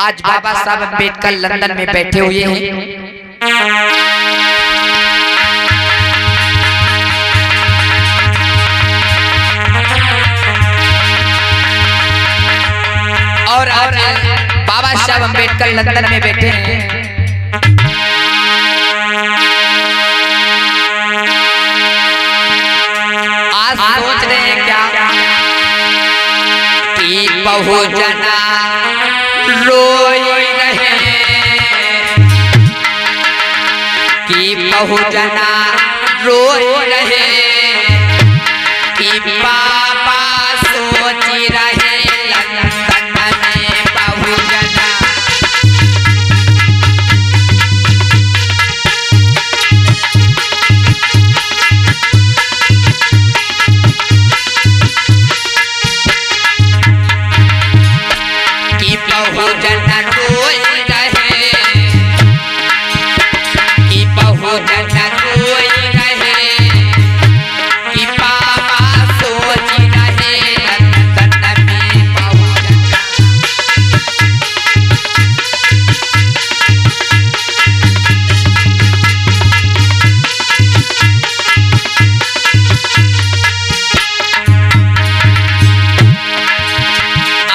आज बाबा साहब अम्बेडकर लंदन में बैठे हुए हैं। और आज बाबा साहब अम्बेडकर लंदन में बैठे हैं। आज सोच रहे हैं क्या कि बहुजना रोई रहे, कि बहुजना रोई रहे, कि बाबा सोच रहे लंदन में बहुजना। कि बहुजना रोई रहे, कि बहुजना रोई रहे, कि बाबा सोच रहे लंदन में बहुजना।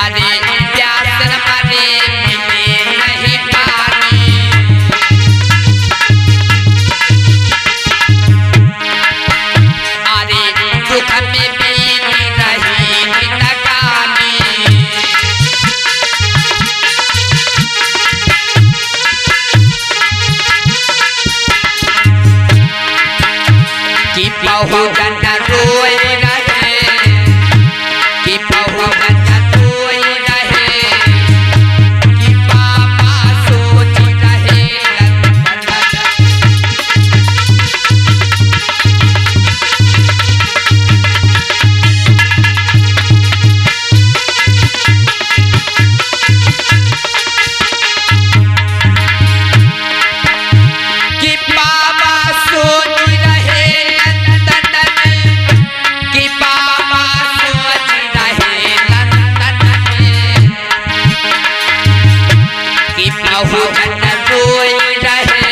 अरे प्यास न मरे मिले नहीं पानी, अरे दुख में बीत रही जिंदगानी। कि बहुजना रोई रहे, कि बहुजना रोई रहे, कि बाबा सोच रहे लंदन। कि बाबा सोच रहे लंदन में, कि बाबा सोच रहे लंदन में, कि बहुजना रोई रहे,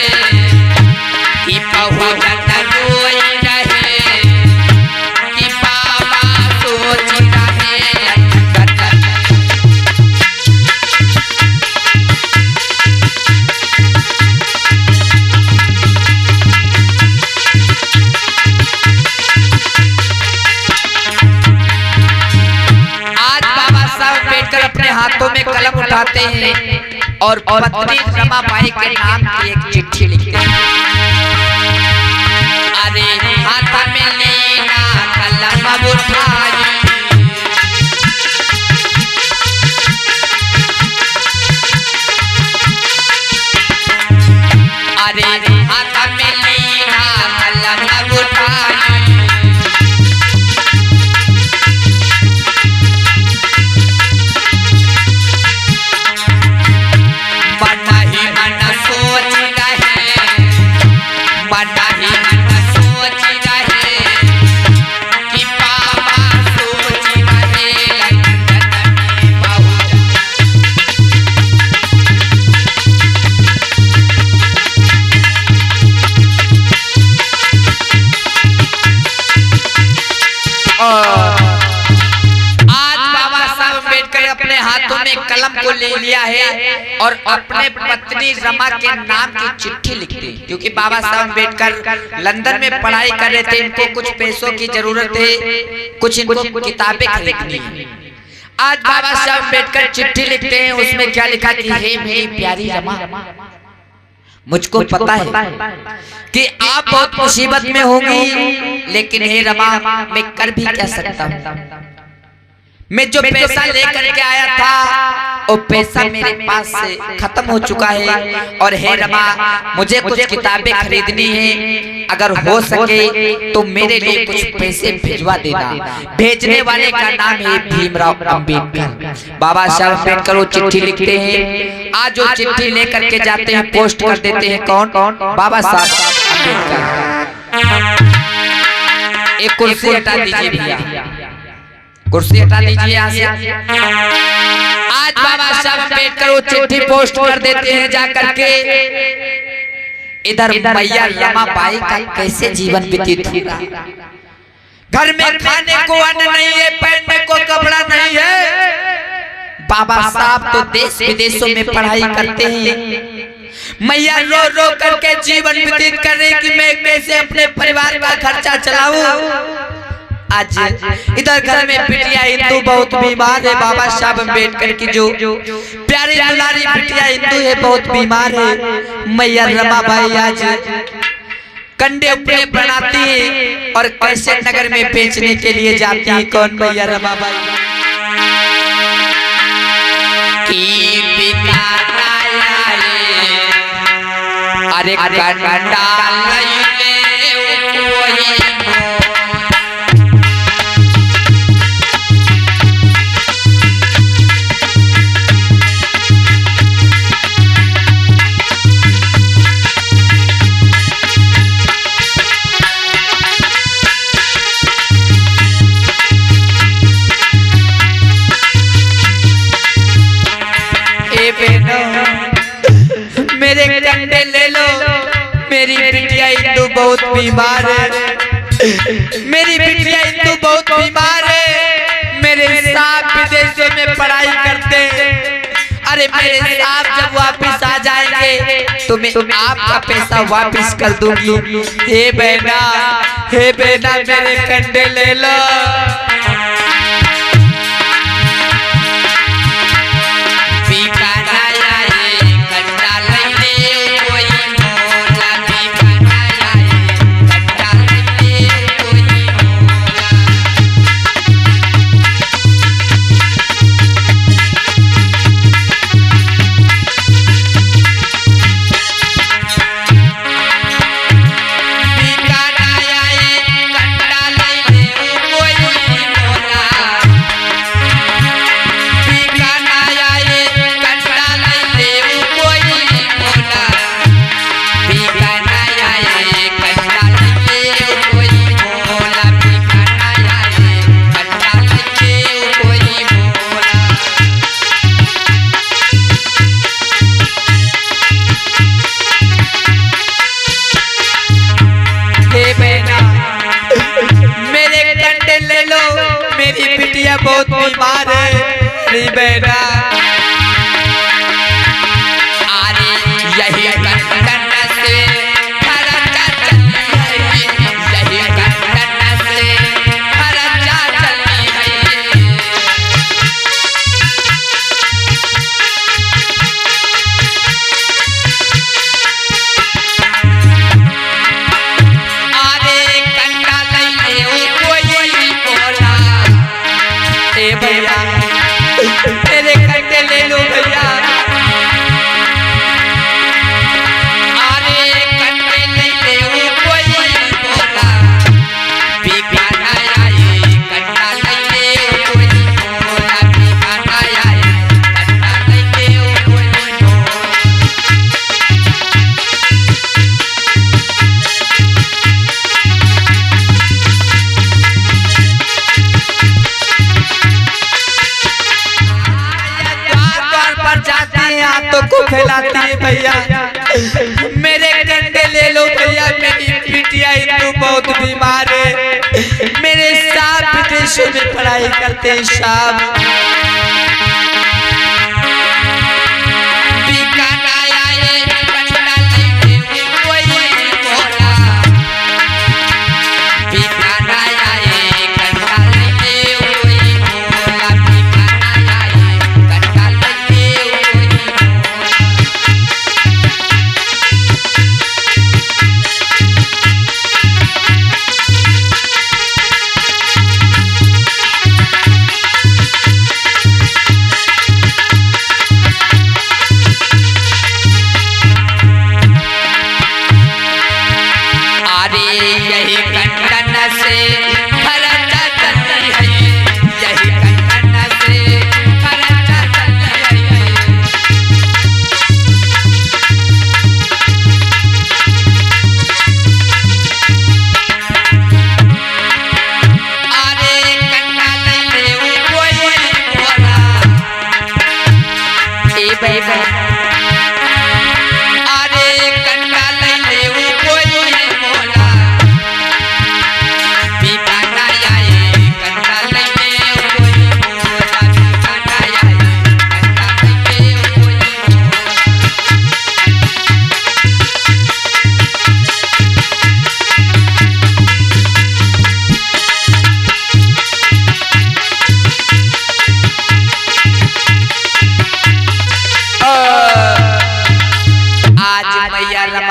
कि बहुजना रोई रहे, कि बाबा सोच रहे लंदन। आज बाबा साहब अम्बेडकर अपने हाथों में कलम उठाते हैं और पत्नी रमाबाई के नाम की एक चिट्ठी लिखते हैं। अरे हाथ में लेना कलम उठाई, अरे हाथ में लेना कलम उठाई, बना ही मन सोच रहे, बना ही मन सोच रहे, कि बाबा सोच रहे लंदन में बहुजना। आज बाबा साहब अम्बेडकर अपने हाथों में कलम को ले लिया है और अपने पत्नी रमा के नाम की चिट्ठी लिखते हैं, क्योंकि बाबा साहब अम्बेडकर लंदन में पढ़ाई कर रहे थे। इनको कुछ पैसों की जरूरत है, कुछ इनको किताबें खरीदनी है। आज बाबा साहब अम्बेडकर चिट्ठी लिखते हैं, उसमें क्या लिखा कि हे मेरी प्यारी रमा, मुझको पता है कि आप बहुत मुसीबत में होंगी, लेकिन हे रमा मैं कर भी क्या सकता हूँ। मैं जो पैसा लेकर के आया था वो पैसा मेरे पास से खत्म हो चुका है, और हे रमा मुझे कुछ किताबें खरीदनी है, अगर हो सके तो मेरे लिए कुछ पैसे भिजवा देना। भेजने वाले का नाम है भीमराव अम्बेडकर। बाबा साहब अम्बेडकर वो चिट्ठी लिखते हैं। आज जो चिट्ठी लेकर के जाते हैं पोस्ट कर देते हैं कौन? बाबा साहब अम्बेडकर। एक कुर्सी हटा दीजिए भैया, कुर्सी हटा लीजिए यहाँ से। आज बाबा साहब अम्बेडकर वो चिट्ठी पोस्ट कर देते हैं जाकर के। इधर मैया रमाबाई का कैसे जीवन व्यतीत हुआ। घर में खाने को अन्न नहीं है, पहनने को कपड़ा नहीं है। बाबा साहब तो देश विदेशों में पढ़ाई करते हैं। मैया रो रो करके जीवन व्यतीत कर रही कि मैं कैसे अपने परिवार का खर्चा चलाऊं। आज इधर घर में बिटिया हिंदू बहुत बीमार है। बाबा साहब अम्बेडकर की जो प्यारी दुलारी बिटिया हिंदू है, बहुत बीमार है। मैया रमाबाई आज कंडे उपड़े बनाती है और कैसे नगर में बेचने के लिए जाती है। कौन? मैया रमाबाई। अरे मेरे कंडे ले लो, मेरी बिटिया हिंदू बहुत बीमार है। मेरी बिटिया हिंदू बहुत बीमार है। मेरे साहब विदेशों में पढ़ाई करते। अरे मेरे साहब जब वापस आ जाएंगे तो मैं आपका पैसा वापस कर दूंगी। हे बहना, हे बहना, मेरे कंडे ले लो। बहुत बीमार है बेटा। अरे यही गर्दन से खर्चा चलनी है, यही गर्दन से खर्चा चलनी है। अरे कंडा ले कोई बोला भैया, मेरे कंडे ले लो भैया। अरे कंडे ले ले कोई बोला, बिकाना आए कंडा ले ले कोई बोला, बिकाना आए कंडा ले ले कोई बोला। हाथों को फैलाती है भैया, मेरे कंडे ले लो भैया। मेरी बिटिया हिंदू बहुत बीमार है। मेरे साहब विदेशों में पढ़ाई करते हैं। साहब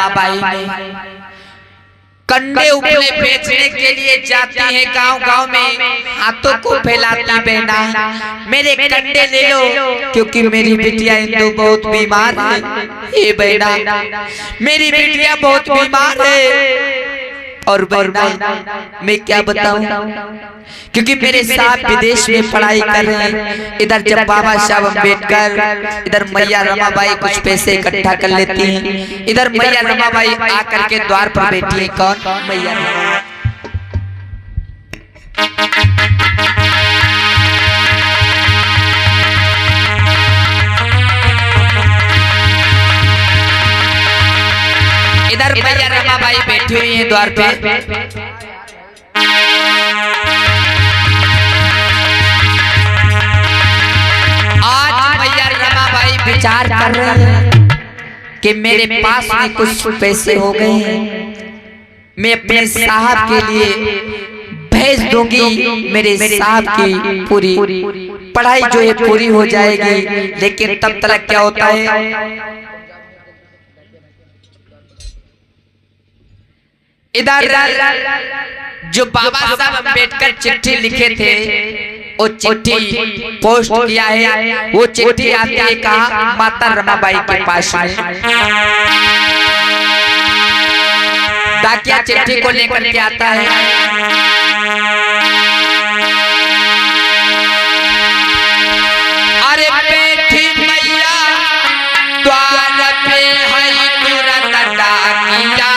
रमाबाई ने कंडे उपले बेचने के लिए जाती है गांव-गांव में, हाथों को फैलाती बहना मेरे कंडे ले लो, क्योंकि मेरी बिटिया इंदु बहुत बीमार है। ये बहना मेरी बिटिया बहुत बीमार है। और बहना मैं क्या बताऊं, क्योंकि मेरे साथ विदेश में पढ़ाई कर रहे हैं। इधर जब बाबा साहब अम्बेडकर, इधर मैया रमाबाई कुछ पैसे इकट्ठा कर लेती हैं, इधर मैया रमाबाई आकर के द्वार पर बैठी है। कौन? मैया रमाबाई। इधर मैया रमाबाई बैठी हुई है द्वार पे। आज मैया रमाबाई विचार कर रही है कि मेरे पास में कुछ पैसे हो गए हैं, मैं अपने साहब के लिए भेज दूंगी, मेरे साहब की पूरी पढ़ाई जो है पूरी हो जाएगी। लेकिन तब तक क्या होता है, इधर जो बाबा साहब अम्बेडकर चिट्ठी लिखे थे, वो चिट्ठी पोस्ट किया है। वो चिट्ठी आती है कहाँ? माता रमाबाई के पास में। डाकिया चिट्ठी को लेकर के आता है। अरे बैठी मैया द्वार पे है तुरंत डाकिया,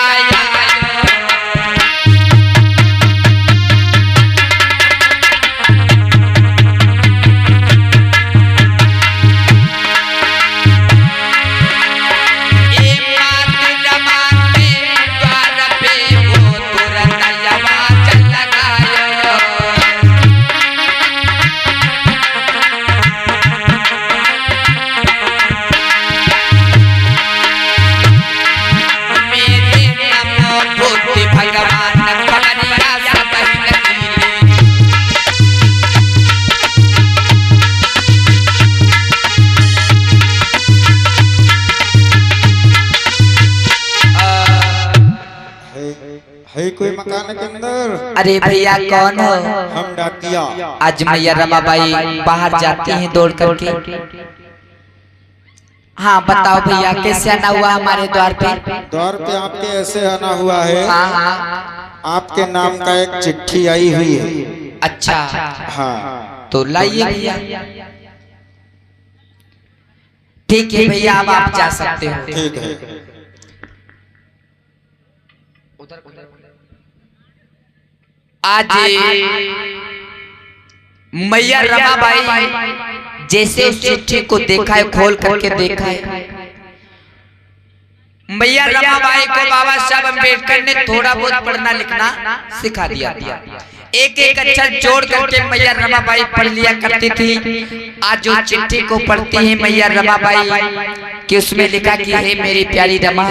है कोई मकान के अंदर? अरे भैया कौन हो? हम डाकिया। आज मैया रमाबाई बाहर जाती हैं दौड़ करके। हाँ बताओ भैया कैसे आना हुआ हमारे द्वार पे? द्वार पे आपके ऐसे आना हुआ है। हाँ हाँ। आपके नाम का एक चिट्ठी आई हुई है। अच्छा हाँ तो लाइए भैया। ठीक है भैया, अब आप जा सकते हो। ठीक है। आज मैया रमाबाई जैसे उस चिट्ठी को देखा है, खोल करके देखा है, मैया रमाबाई को बाबा साहब अम्बेडकर ने थोड़ा बहुत पढ़ना लिखना सिखा दिया। एक एक अक्षर जोड़ करके मैया रमाबाई पढ़ लिया करती थी। आज जो चिट्ठी को पढ़ती है मैया रमाबाई कि उसमें लिखा कि हे मेरी प्यारी रमा,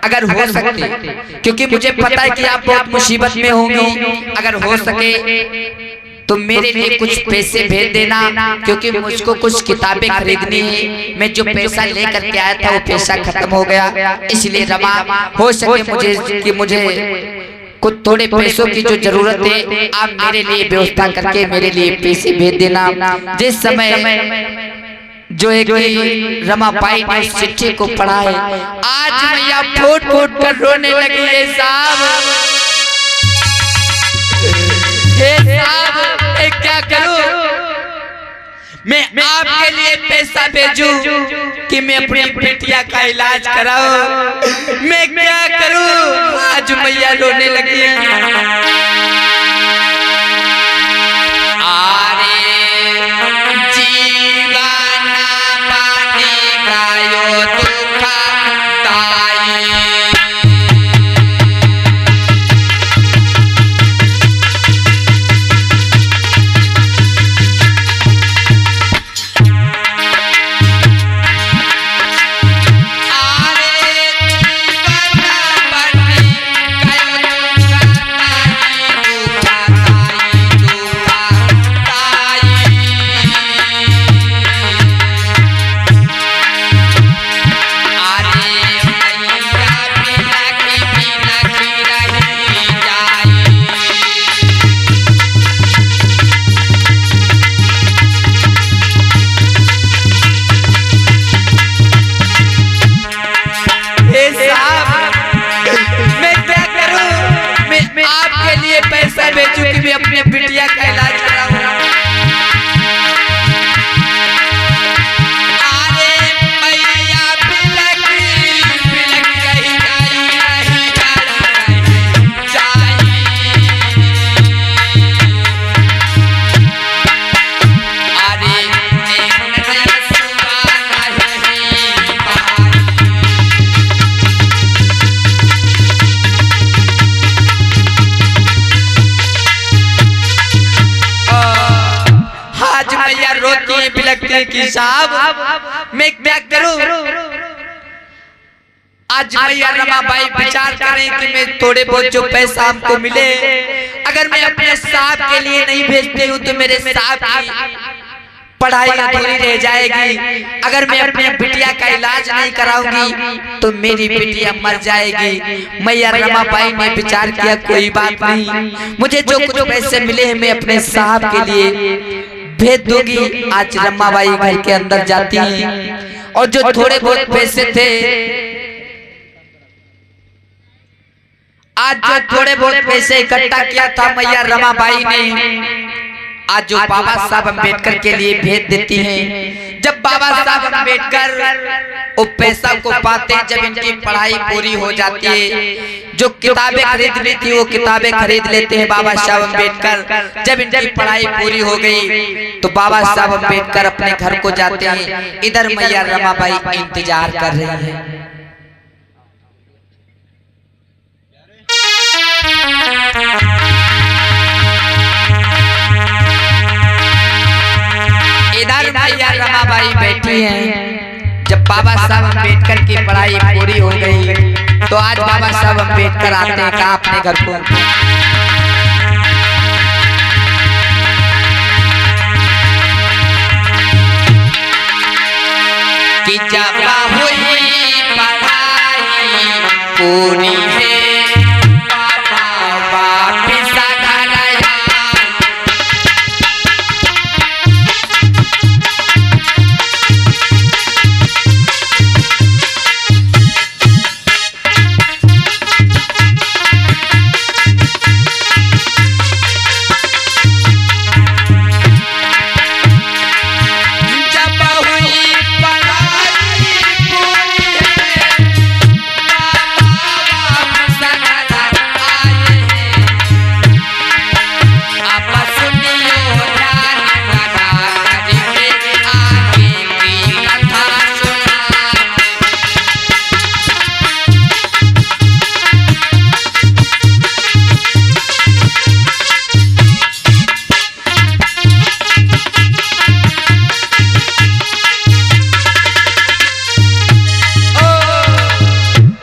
अगर हो सके, क्योंकि मुझे पता है कि आप बहुत मुसीबत में होंगी, अगर हो सके तो मेरे लिए कुछ पैसे भेज देना, क्योंकि मुझको कुछ किताबें खरीदनी है। मैं जो पैसा लेकर के आया था वो पैसा खत्म हो गया, इसलिए रमा हो सके मुझे कुछ थोड़े पैसों की जो जरूरत है, आप मेरे लिए व्यवस्था करके मेरे लिए पैसे भेज देना। जिस समय जो एक रमाबाई ने उस चिट्ठी को पढ़ा है, आज मैया फूट फूट कर रोने लगी है। साहब मैं क्या करूं, मैं आपके लिए पैसा भेजूं कि मैं अपनी बेटिया का इलाज कराऊं, मैं क्या करूं? आज मैया रोने लगी है। हैं कि साहब मैं क्या करूं। आज मैया रमाबाई विचार करें कि मैं थोड़े बहुत जो पैसा हमको मिले, अगर मैं अपने साहब के लिए नहीं भेजती हूँ तो मेरे साहब की पढ़ाई अधूरी रह जाएगी। अगर मैं अपने बिटिया का इलाज नहीं कराऊंगी तो मेरी बिटिया मर जाएगी। मैया रमाबाई ने विचार किया कोई बात नहीं, मुझे जो कुछ पैसे मिले हैं मैं अपने साहब के लिए भेज दूंगी। आज रमाबाई घर के अंदर जाती हैं और जो थोड़े बहुत पैसे थे, आज जो थोड़े बहुत पैसे इकट्ठा किया था मैया रमाबाई ने, आज जो बाबा साहब अम्बेडकर के लिए भेज देती हैं। जब बाबा साहब अम्बेडकर वो पैसा को पाते हैं, जब इनकी पढ़ाई पूरी हो जाती है, जो किताबें खरीदनी थी वो किताबें खरीद लेते हैं बाबा साहब अम्बेडकर। जब इनकी पढ़ाई पूरी हो गई तो बाबा साहब अम्बेडकर अपने घर को जाते हैं। इधर मैया रमाबाई इंतजार कर रही है। इधर मैया रमाबाई बैठी हैं। जब बाबा साहब अम्बेडकर की पढ़ाई पूरी हो गई तो आज बाबा साहब अम्बेडकर आते हैं कहाँ अपने घर को। कि जब हुई पढ़ाई पूरी है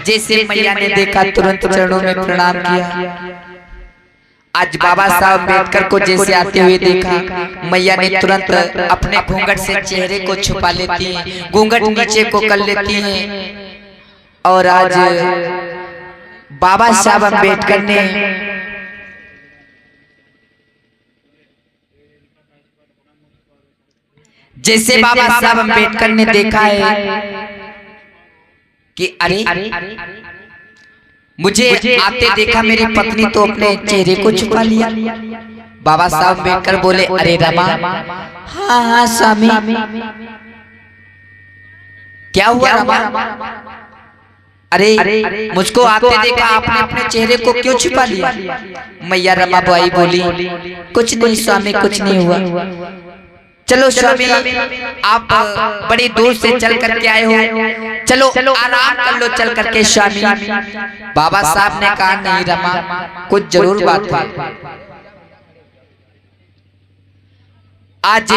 जैसे मैया ने देखा तुरंत चरणों में प्रणाम किया। आज बाबा साहब अम्बेडकर को जैसे आते हुए देखा, मैया ने तुरंत अपने घूंघट से चेहरे को छुपा लेती हैं, घूंघट नीचे को कर लेती हैं। और आज बाबा साहब अम्बेडकर ने जैसे बाबा साहब अम्बेडकर ने देखा है कि अरे मुझे आते देखा मेरी पत्नी तो अपने चेहरे को छुपा लिया। बाबा साहब अम्बेडकर बोले अरे रमा, हाँ हाँ स्वामी, क्या हुआ रमा? अरे मुझको आते देखा आपने अपने चेहरे को क्यों छुपा लिया? मैया रमाबाई बोली कुछ नहीं स्वामी, कुछ नहीं हुआ। चलो स्वामी, आप बड़ी दूर से चल करके आए हो, चलो आराम कर लो चल करके स्वामी। बाबा साहब ने कहा नहीं रमा, कुछ जरूर बात है। आज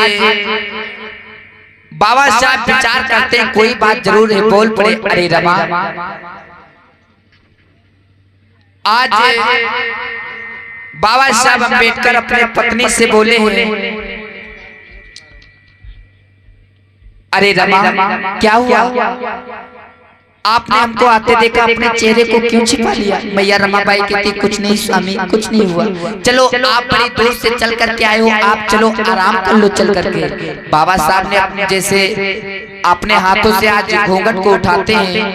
बाबा साहब विचार करते हैं कोई बात जरूर है, बोल पड़े अरे रमा, आज बाबा साहब अम्बेडकर अपने पत्नी से बोले हैं अरे रमा क्या हुआ? आपने हमको आते देखा अपने चेहरे को क्यों छिपा लिया? मैया रमाबाई कहती कुछ नहीं स्वामी, कुछ नहीं हुआ। चलो आप बड़ी दूर से चल करके आए हो, आप चलो आराम कर लो चल करके। बाबा साहब ने अपने जैसे अपने हाथों से आज घूंघट को उठाते हैं,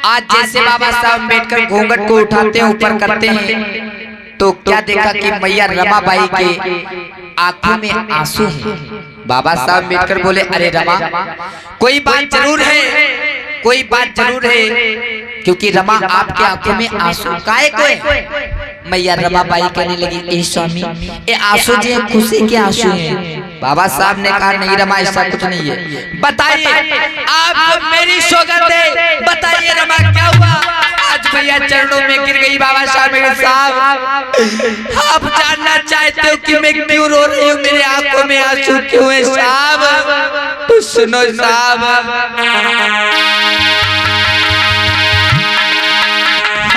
आज जैसे बाबा साहब अम्बेडकर घूंघट को उठाते हैं, ऊपर करते हैं, तो क्या देखा कि मैया रमाबाई के आंखों में आंसू हैं। बाबा साहब अम्बेडकर बोले अरे रमा, कोई बात जरूर है, कोई बात जरूर है, क्योंकि रमा आपके आंखों में आंसू काहे को है? मैया रमाबाई कहने लगी, ए स्वामी, ये आंसू जी हैं, खुशी के आंसू हैं। बाबा साहब ने कहा, नहीं रमा, ऐसा कुछ नहीं है। बताइए, आप मेरी सौगंध है, बताइए रमा क्या हुआ? आज भैया चरणों में गिर गई। बाबा साहब आप जानना चाहते हो कि मैं क्यों रो रही हूँ, मेरे आंखों में आंसू क्यों है साहब? तो सुनो साहब,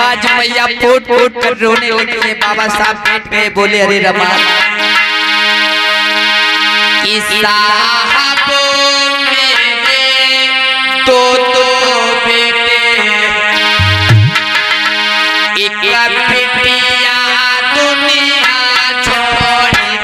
आज भैया फूट फूट कर रोने लगी है। बाबा साहब बैठ गए, बोले, अरे रमा, बेटिया दुनिया छोड़ गई।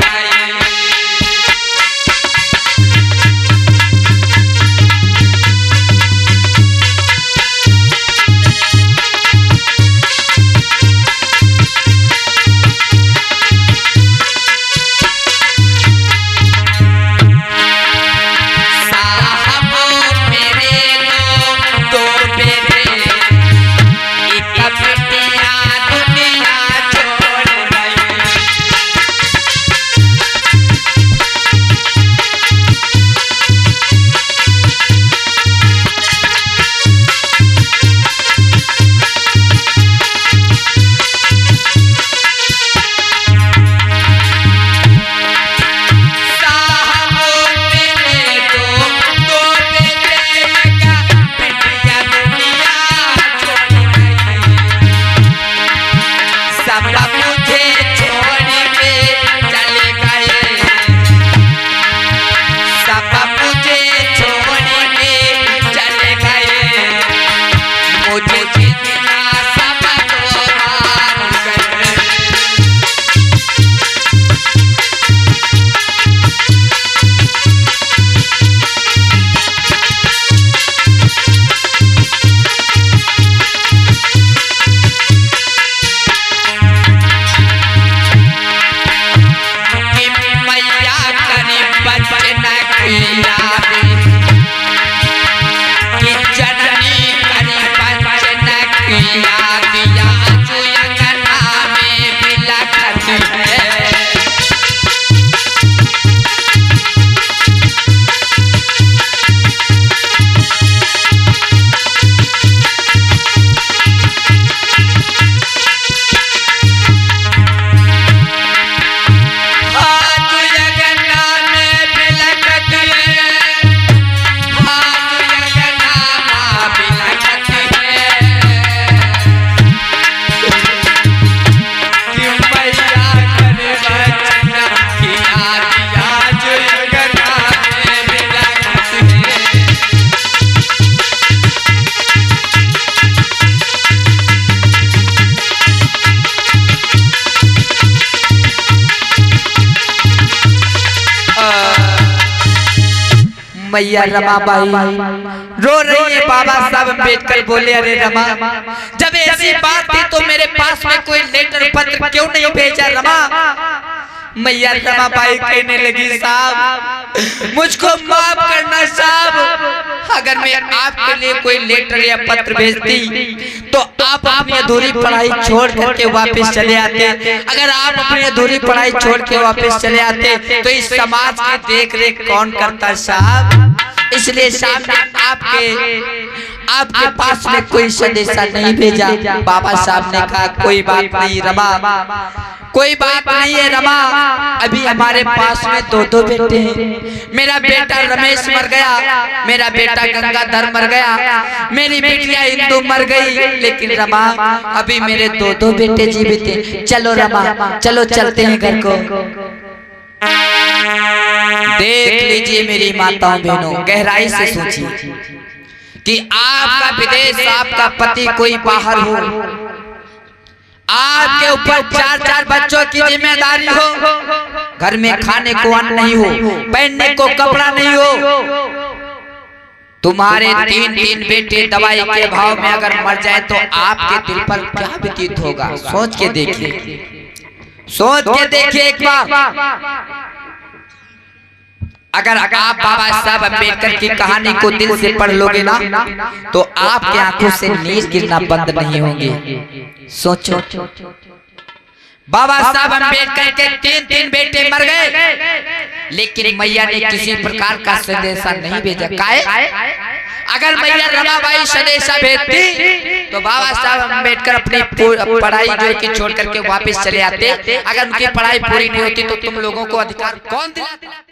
मैया रमाबाई रो रही है। बाबा साहब अम्बेडकर बोले, अरे रमा, जब ऐसी बात थी तो मेरे पास में कोई लेटर पत्र क्यों नहीं भेजा रमा? मैया रमाबाई कहने लगी, साहब मुझको माफ करना साहब, अगर मैं आपके लिए कोई लेटर या पत्र भेजती तो आप अपनी अधूरी पढ़ाई छोड़ करके वापस चले आते। अगर आप अपनी अधूरी पढ़ाई छोड़ के वापस चले आते तो इस समाज की देख रेख कौन करता साहब? इसलिए साहब ने आपके पास में कोई संदेशा नहीं भेजा। बाबा साहब ने कहा, कोई बात नहीं रमा, कोई बात नहीं है रमा, अभी हमारे पास में दो बेटे हैं। मेरा बेटा रमेश मर गया, मेरा बेटा गंगाधर मर गया, मेरी बेटियां इंदु मर गई, लेकिन रमा अभी मेरे दो बेटे जीवित हैं। चलो रमा, चलो चलते हैं घर को। देख लीजिए मेरी माताओं बहनों, गहराई से सोचिए कि आपका विदेश, आपका पति कोई बाहर हो, आपके ऊपर 4 बच्चों की जिम्मेदारी हो, घर में खाने को अन्न नहीं हो, पहनने को कपड़ा नहीं हो, तुम्हारे 3 बेटे दवाई के अभाव में अगर मर जाए तो आपके दिल पर क्या व्यतीत होगा? सोच के देखिए, सोच के देखिए एक बार। अगर आप बाबा साहब अम्बेडकर की कहानी को दिल से पढ़ लोगे ना तो आपके आंखों से नीर गिरना बंद नहीं होंगे। सोचो, बाबा साहब अम्बेडकर के 3 बेटे मर गए, लेकिन मैया ने किसी प्रकार का संदेशा नहीं भेजा। काहे? अगर मैया रमाबाई संदेशा भेजती तो बाबा साहब अम्बेडकर अपनी पढ़ाई जो कि छोड़ करके वापस चले आते। अगर उनकी पढ़ाई पूरी नहीं होती तो तुम लोगों को अधिकार कौन दिलाता?